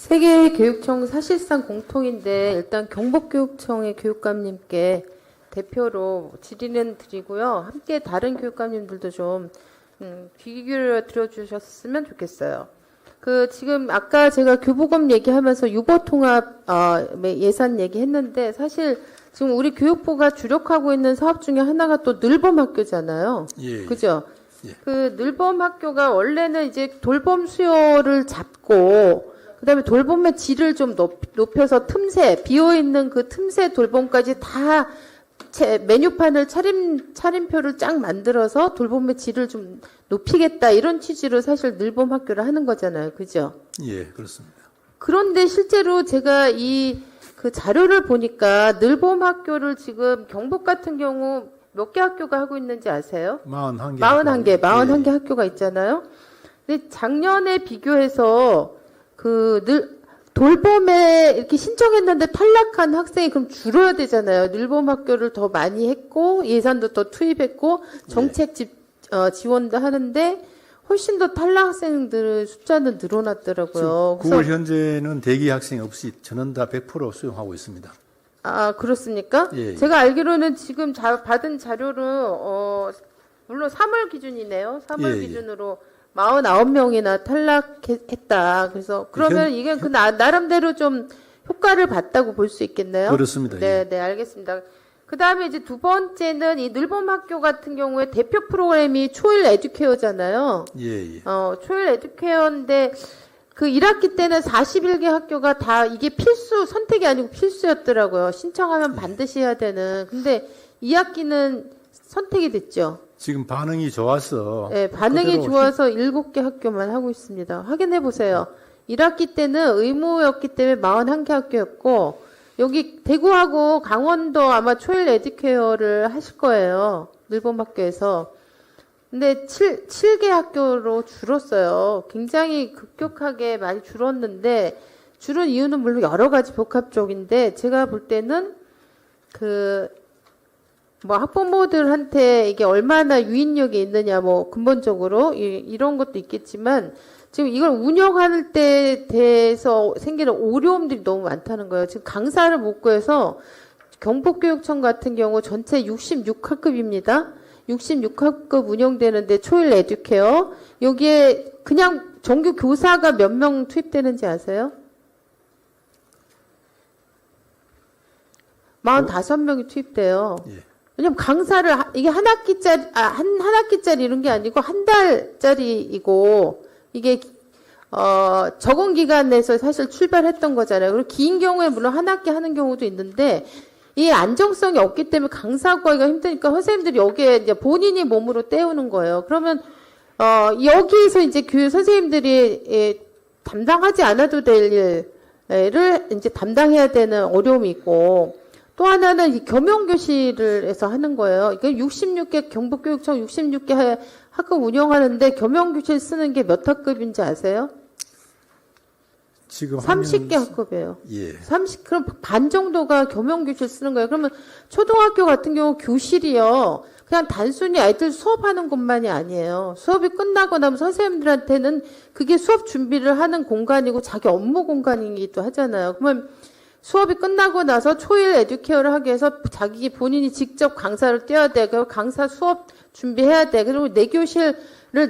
세 개의 교육청 사실상 공통인데 일단 경북교육청의 교육감님께 대표로 질의는 드리고요. 함께 다른 교육감님들도 좀 귀 기울여 들어주셨으면 좋겠어요. 지금 아까 제가 교보검 얘기하면서 유보통합 예산 얘기했는데 사실 지금 우리 교육부가 주력하고 있는 사업 중에 하나가 또 늘봄학교잖아요. 예. 그죠? 예. 늘봄학교가 원래는 이제 돌봄 수요를 잡고 그다음에 돌봄의 질을 좀 높여서 틈새, 비어있는 그 틈새 돌봄까지 다 메뉴판을 차림표를 쫙 만들어서 돌봄의 질을 좀 높이겠다 이런 취지로 사실 늘봄학교를 하는 거잖아요. 그죠? 예, 그렇습니다. 그런데 실제로 제가 그 자료를 보니까 늘봄학교를 지금 경북 같은 경우 몇 개 학교가 하고 있는지 아세요? 41개. 41개 학교가 있잖아요. 근데 작년에 비교해서 돌봄에 이렇게 신청했는데 탈락한 학생이 그럼 줄어야 되잖아요. 늘봄 학교를 더 많이 했고 예산도 더 투입했고 정책 지원도 하는데 훨씬 더 탈락 학생들 숫자는 늘어났더라고요. 9월 현재는 대기 학생 없이 전원 다 100% 수용하고 있습니다. 아, 그렇습니까? 예. 제가 알기로는 지금 받은 자료를 물론 3월 기준이네요. 3월 예. 기준으로 49명이나 탈락했다. 그래서 그러면 이게 나름대로 좀 효과를 봤다고 볼 수 있겠네요. 그렇습니다. 네, 예. 네, 알겠습니다. 그 다음에 이제 두 번째는 이 늘봄 학교 같은 경우에 대표 프로그램이 초일 에듀케어잖아요. 예, 예. 초일 에듀케어인데 그 1학기 때는 41개 학교가 다 이게 선택이 아니고 필수였더라고요. 신청하면 반드시 해야 되는. 근데 2학기는 선택이 됐죠. 지금 반응이 좋아서. 네, 반응이 좋아서 7개 학교만 하고 있습니다. 확인해 보세요. 1학기 때는 의무였기 때문에 41개 학교였고, 여기 대구하고 강원도 아마 초일 에듀케어를 하실 거예요. 늘봄 학교에서. 근데 7개 학교로 줄었어요. 굉장히 급격하게 많이 줄었는데, 줄은 이유는 물론 여러 가지 복합적인데, 제가 볼 때는 학부모들한테 이게 얼마나 유인력이 있느냐, 근본적으로, 이런 것도 있겠지만, 지금 이걸 운영할 때 대해서 생기는 어려움들이 너무 많다는 거예요. 지금 강사를 못 구해서, 경북교육청 같은 경우 전체 66학급입니다. 66학급 운영되는데 초일 에듀케어, 여기에 그냥 정규 교사가 몇 명 투입되는지 아세요? 45명이 투입돼요. 예. 왜냐면 강사를 이게 한 학기짜리 이런 게 아니고 한 달짜리이고 이게 적응 기간에서 사실 출발했던 거잖아요. 그리고 긴 경우에 물론 한 학기 하는 경우도 있는데 이 안정성이 없기 때문에 강사 구하기가 힘드니까 선생님들이 여기에 이제 본인이 몸으로 때우는 거예요. 그러면 여기에서 이제 선생님들이 담당하지 않아도 될 일을 이제 담당해야 되는 어려움이 있고 또 하나는 이 겸용교실에서 하는 거예요. 이게 66개 경북교육청 66개 학급 운영하는데 겸용교실 쓰는 게 몇 학급인지 아세요? 지금 30개 학급이에요. 예. 그럼 반 정도가 겸용교실 쓰는 거예요. 그러면 초등학교 같은 경우 교실이요. 그냥 단순히 아이들 수업하는 곳만이 아니에요. 수업이 끝나고 나면 선생님들한테는 그게 수업 준비를 하는 공간이고 자기 업무 공간이기도 하잖아요. 그러면 수업이 끝나고 나서 초일 에듀케어를 하기 위해서 본인이 직접 강사를 떼야 돼. 그리고 강사 수업 준비해야 돼. 그리고 내교실을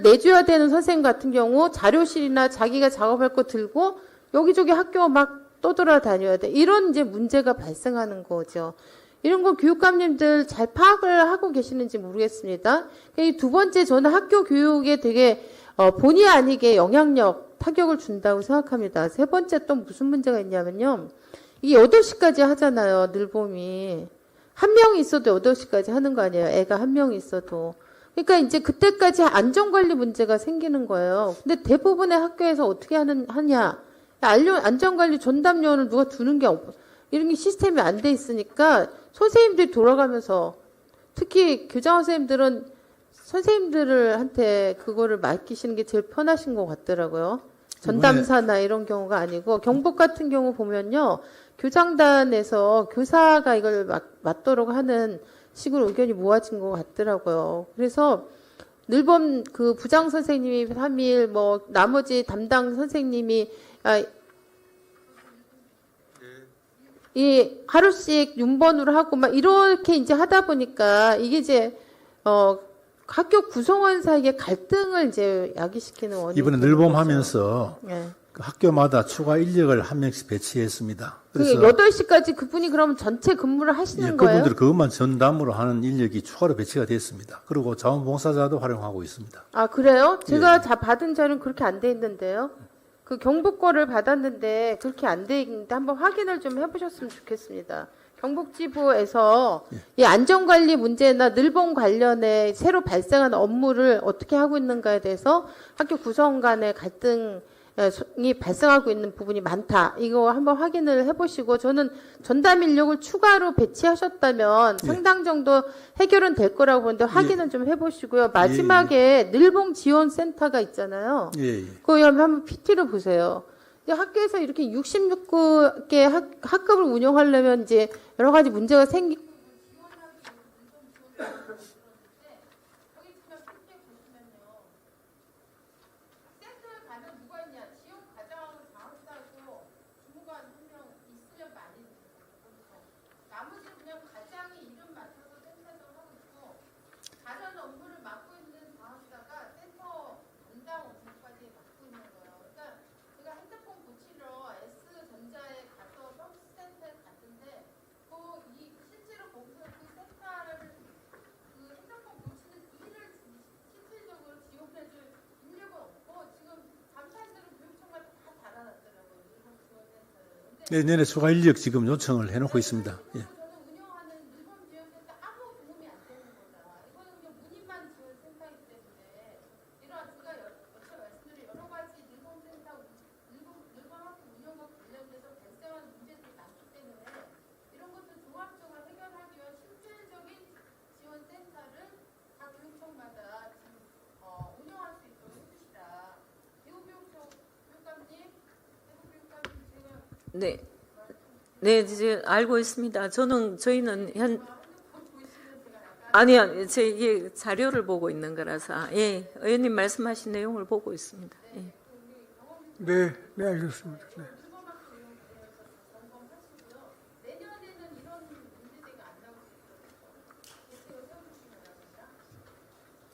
내줘야 되는 선생님 같은 경우 자료실이나 자기가 작업할 거 들고 여기저기 학교 막 떠돌아다녀야 돼. 이런 이제 문제가 발생하는 거죠. 이런 거 교육감님들 잘 파악을 하고 계시는지 모르겠습니다. 이 두 번째 저는 학교 교육에 되게 본의 아니게 영향력, 타격을 준다고 생각합니다. 세 번째 또 무슨 문제가 있냐면요. 이게 8시까지 하잖아요. 늘봄이. 한 명이 있어도 8시까지 하는 거 아니에요. 애가 한 명이 있어도. 그러니까 이제 그때까지 안전관리 문제가 생기는 거예요. 근데 대부분의 학교에서 어떻게 하냐. 안전관리 전담요원을 누가 두는 게 이런 게 시스템이 안 돼 있으니까 선생님들이 돌아가면서 특히 교장 선생님들은 선생님들한테 그거를 맡기시는 게 제일 편하신 것 같더라고요. 전담사나 이런 경우가 아니고 경북 같은 경우 보면요. 교장단에서 교사가 이걸 맡도록 하는 식으로 의견이 모아진 것 같더라고요. 그래서 늘봄 부장 선생님이 3일 나머지 담당 선생님이 이 하루씩 윤번으로 하고 막 이렇게 이제 하다 보니까 이게 이제 학교 구성원 사이의 갈등을 이제 야기시키는 원인이 이번에 되는 거죠. 늘봄하면서 예. 그 학교마다 추가 인력을 한 명씩 배치했습니다. 그게 그래서 8시까지 그분이 그러면 전체 근무를 하시는 예, 거예요? 그분들 그것만 전담으로 하는 인력이 추가로 배치가 됐습니다. 그리고 자원봉사자도 활용하고 있습니다. 아, 그래요? 제가 예. 다 받은 자료는 그렇게 안 돼 있는데요. 그 경북 거를 받았는데 그렇게 안 돼 있는데 한번 확인을 좀 해보셨으면 좋겠습니다. 경북지부에서 이 안전관리 문제나 늘봄 관련해 새로 발생한 업무를 어떻게 하고 있는가에 대해서 학교 구성 간의 갈등이 발생하고 있는 부분이 많다. 이거 한번 확인을 해보시고 저는 전담 인력을 추가로 배치하셨다면 상당 정도 해결은 될 거라고 보는데 확인은 좀 해보시고요. 마지막에 늘봄 지원센터가 있잖아요. 예, 예. 그거 한번 PT를 보세요. 근데 학교에서 이렇게 66개 학급을 운영하려면 이제 여러 가지 문제가 생기. 내년에 추가 인력 지금 요청을 해놓고 있습니다. 예. 네, 네, 이제 알고 있습니다. 저희는 아니요, 이게 자료를 보고 있는 거라서, 예, 의원님 말씀하신 내용을 보고 있습니다. 예. 네, 네, 알겠습니다. 네.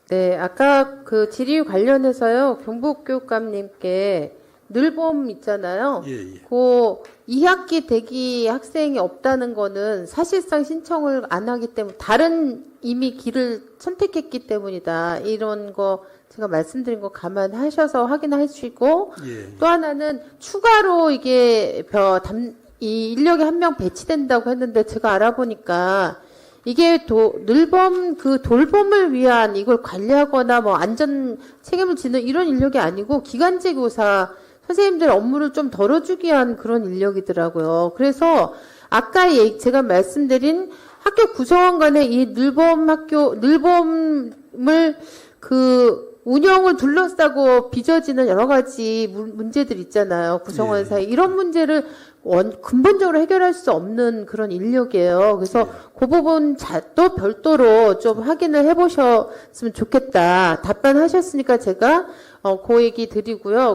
네, 아까 그 질의 관련해서요, 경북교육감님께 늘봄 있잖아요. 예, 예. 그 2학기 대기 학생이 없다는 거는 사실상 신청을 안 하기 때문에 다른 이미 길을 선택했기 때문이다. 이런 거 제가 말씀드린 거 감안하셔서 확인하시고 예. 또 하나는 추가로 이게 이 인력이 한 명 배치된다고 했는데 제가 알아보니까 이게 늘봄 그 돌봄을 위한 이걸 관리하거나 뭐 안전 책임을 지는 이런 인력이 아니고 기간제 교사 선생님들 업무를 좀 덜어주기 위한 그런 인력이더라고요. 그래서 아까 제가 말씀드린 학교 구성원 간의 이 늘봄을 그 운영을 둘러싸고 빚어지는 여러 가지 문제들 있잖아요. 구성원 사이. 이런 문제를 근본적으로 해결할 수 없는 그런 인력이에요. 그래서 그 부분 또 별도로 좀 확인을 해보셨으면 좋겠다. 답변하셨으니까 제가 그 얘기 드리고요.